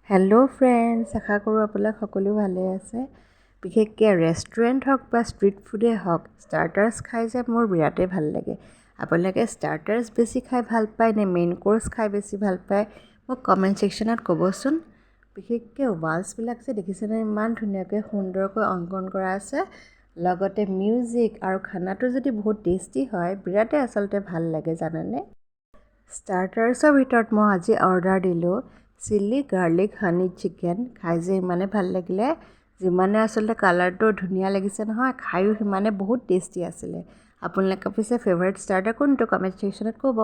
Hello' friends, আশা কৰোঁ আপোনালোক সকলো ভালে আছে। বিশেষকৈ ৰেষ্টুৰেণ্ট হওক বা ষ্ট্ৰীট ফুডেই হওক, ষ্টাৰ্টাৰ্ছ খাই যে মোৰ বিৰাটেই ভাল লাগে। আপোনালোকে ষ্টাৰ্টাৰ্ছ বেছি খাই ভাল পায় নে মেইন ক'ৰ্ছ খাই বেছি ভাল পায় মোক কমেণ্ট ছেকশ্যনত ক'বচোন। বিশেষকৈ ৱালছবিলাক যে দেখিছেনে, ইমান ধুনীয়াকৈ সুন্দৰকৈ অংকন কৰা আছে, লগতে মিউজিক আৰু খানাটো যদি বহুত টেষ্টি হয় বিৰাটেই আচলতে ভাল লাগে জানেনে। ষ্টাৰ্টাৰ্ছৰ ভিতৰত মই আজি অৰ্ডাৰ দিলোঁ চিলি গাৰ্লিক হানি চিকেন। খাই যে ইমানে ভাল লাগিলে, যিমানে আচলতে কালাৰটো ধুনীয়া লাগিছে নহয়, খায়ো সিমানে বহুত টেষ্টি আছিলে। আপোনালোকৰ পিছে ফেভাৰিট ষ্টাৰ্টাৰ কোনটো কমেণ্ট ছেকশ্যনত ক'ব।